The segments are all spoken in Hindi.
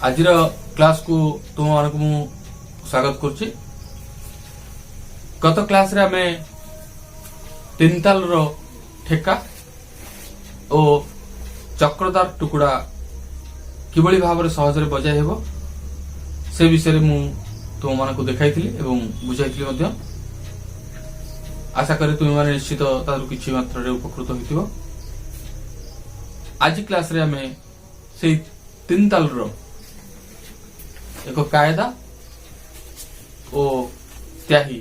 आज क्लास को तुम मान को स्वागत करुच्ची। गत क्लास रे आमे तीन ताल रो ठेका और चक्रदार टुकड़ा किभली भाव में सहज बजाई हेबो से विषय मु तुम मान को देखाई एवं बुझाई। आशा करी तुम मैंने निश्चित किसी मात्रा उपकृत होइथिबो। आज क्लास रे आमे से तीन ताल रो एक कायदा और त्याही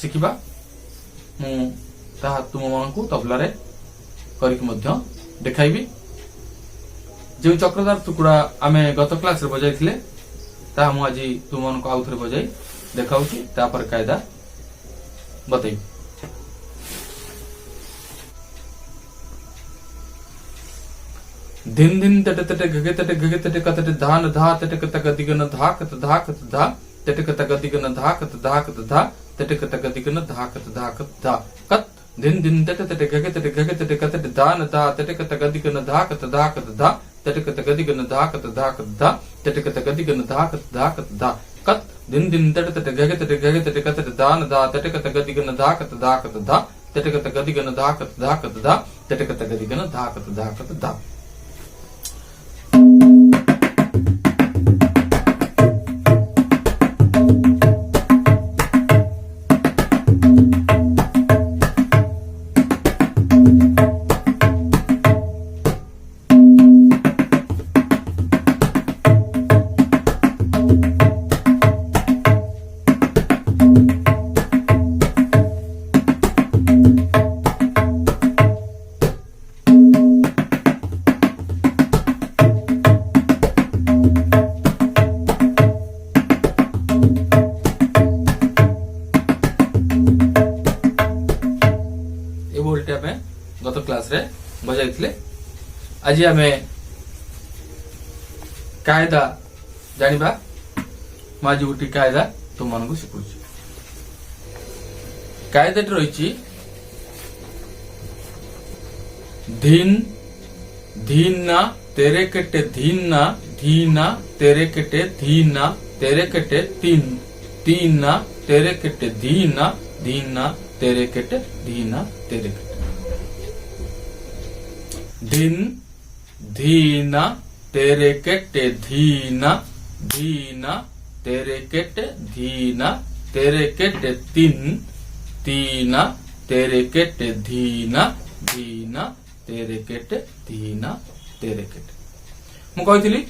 शिखिबा। मु ताहा तुम मानकु तबला रे करिक मध्य देखाइबी। जो चक्रदार टुकड़ा आमे गत क्लास रे बजाइथिले ताहा मु आज तुम मानकु आउ थरे बजाई देखाउची, तापर कायदा बताई। धिन धिन तटे तटे गगे तटे गगे तटे कतटे धान धा तटे कत गदिगन धा कत धा कत धा तटे कत गदिगन धा कत धा कत धा तटे कत गदिगन धा कत धा कत धा कत धिन धिन तटे तटे गगे तटे कतटे धान धा तटे कत गदिगन धा कत धा कत धा तटे कत गदिगन धा कत धा कत धा तटे कत गदिगन धा कत धा कत धा कत दिन दिन तटे तटे गगे तटे कतटे धान धा तटे कत गदिगन धा कत धा कत धा तटे कत गदिगन धा कत धा कत धा तटे कत गदिगन धा कत धा कत धा। गत क्लास रे बजाइथिले। आज आमे कायदा जानिबा। माजी उठी कायदा तुम मान को शिखुची। कायदा रही धीन धीना तेरे कटे धीना धीना तेरे कटे धीना तेरे कटे तीन तीना तेरे कटे धीना धीना तेरे कटे धीना तेरे कटे धीन धीना तेरे कटे धीना धीना तेरे कटे धीना तेरे कटे तीन तीना तेरे कटे धीना धीना तेरे कटे धीना तेरे कटे। मु कहिथिली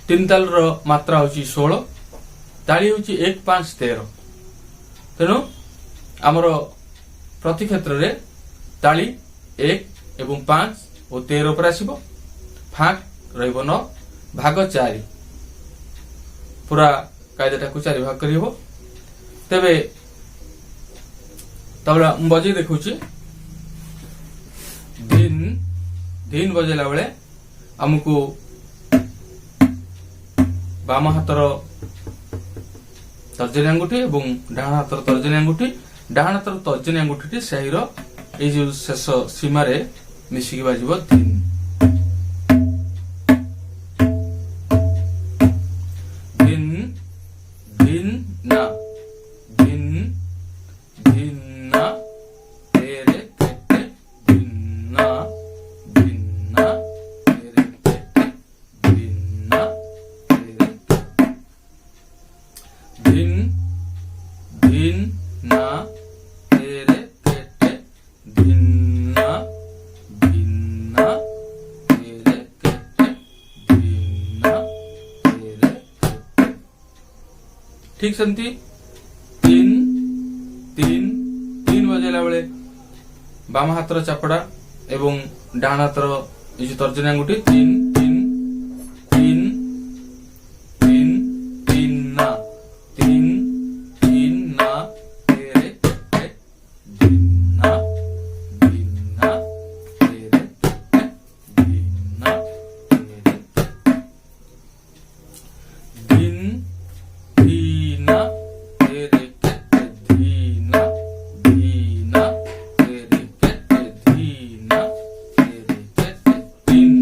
तीन ताल रो मात्रा होची 16, ताली होची 1 5 13। तेनु हमर प्रति क्षेत्र रे ताली 1 एवं 5 और 13 पर आसीबो। फाक रहइबो 9 भाग 4 पूरा कायदाटा को 4 भाग करिवो। तबे तबला बजे देखुची दिन दिन बजेला बेले हमकु बाम हातर तर्जनी अंगुठी एवं डाहाण हातर तर्जनी अंगुठी डाहाण हातर तर्जनी अंगुठी सहीर ए जो शेष सीमा रे मिसिकी बाजिबो दिन। दिन दिन ना दिन दिन ना तेरे कटे दिन ना दिन ना तेरे कटे दिन ना तेरे दिन दिन ना तेरे कटे दिन ना भिन्ना तेरे कटे भिन्ना तेरे कटे। ठीक सेमती तीन तीन तीन बजेला बेले बाम हातर चापड़ा एवं डाहाण हातर ये जो तर्जनी अंगुठी तीन तीन तीन तीन तीन ना तीन तीन ना तेरे कटे भिन्ना भिन्ना तेरे कटे भिन्ना तेरे दिन धीना तेरे कटे धीना धीना तेरे कटे धीना तेरे कटे तीन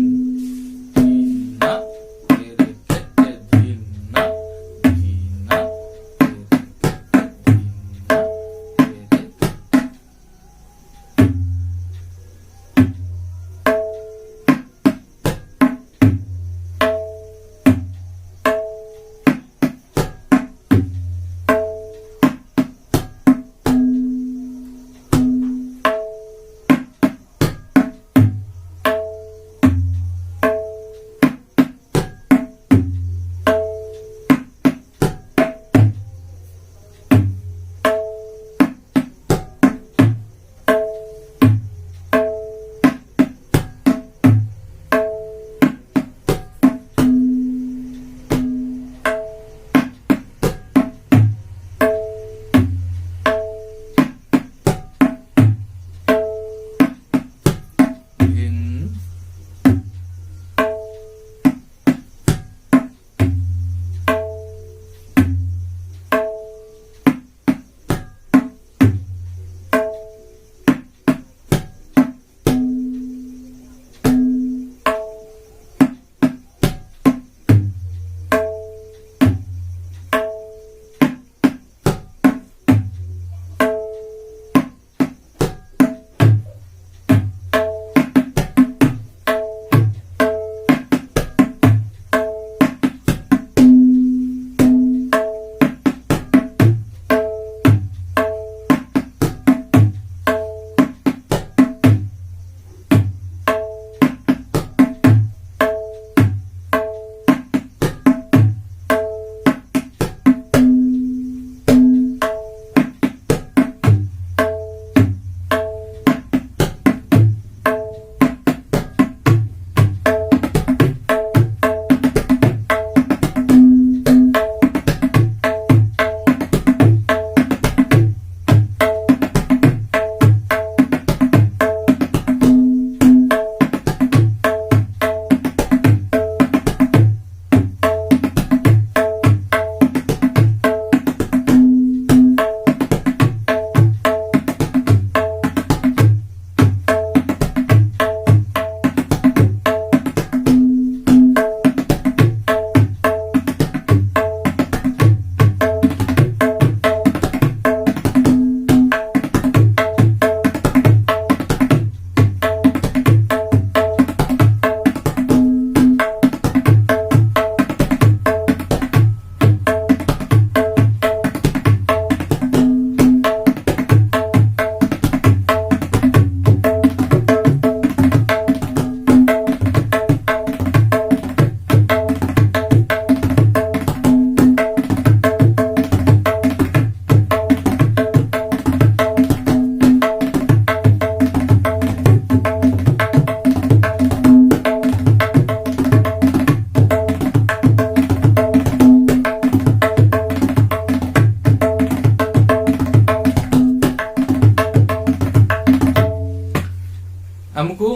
आमको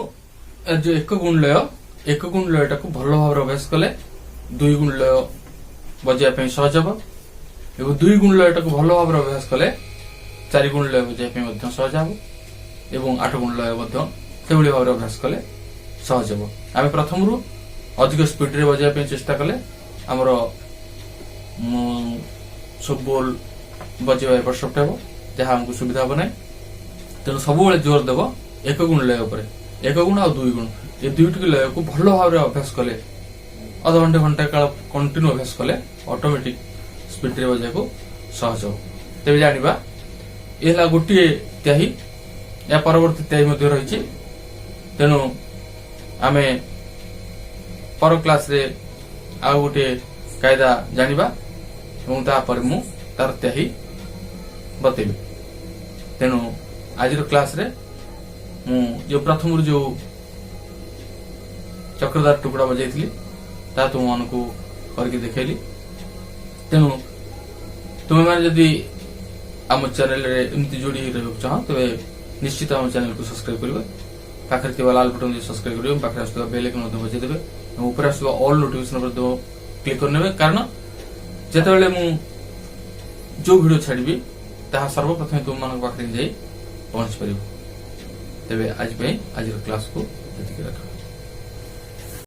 जो एक गुण लय टाक भल भाव अभ्यास कले 2 गुण लय बजाय सहज हम एवं 2 गुण लय टाक भल भाव अभ्यास कले 4 गुण लय बजाय सहज हम एवं 8 गुण लय से भाव अभ्यास कले सहज हम आम प्रथम रु अधिक स्पीड रे बजाय चेष्टा कले आमर सब बोल बजाय एपट सेपट हम जहाँ आमको सुविधा हम ना तेणु सब जोर देव एक गुण लय उपर 1 गुण आ 2 गुण ये दुईटी लय को भल भाव अभ्यास कले अध घंटे घंटे काल कंटिन्यू अभ्यास कले ऑटोमेटिक स्पीड रे बजाय को सहज हो तेज जाना यह गोटे त्याही या परवर्ती त्याही रही तेणु आम पर क्लास रे आ गोटे कायदा जानिबा एवं तापर मु तार त्याही बतेबी तेणु आज क्लास रे मु जो प्रथम जो चक्रधार टुकड़ा बजाई ता तुम मान को करके देखली तेणु तुम्हें मैंने जदि आम चैनल रे एमती जोड़ी रहा चाह तेरे निश्चित आम चैनल को सब्सक्राइब करेंगे पाखे लाल बटन सब्सक्राइब करेंगे पाखे आसुवा बेल आइकन बजाई देवे ऊपर आसुवा ऑल नोटिफिकेशन क्लिक करने कारण जिते मु जो वीडियो छाड़ी ताहा सर्वप्रथम तुम मान पाखे जाई पहुंच पार तेरे आज क्लास को रख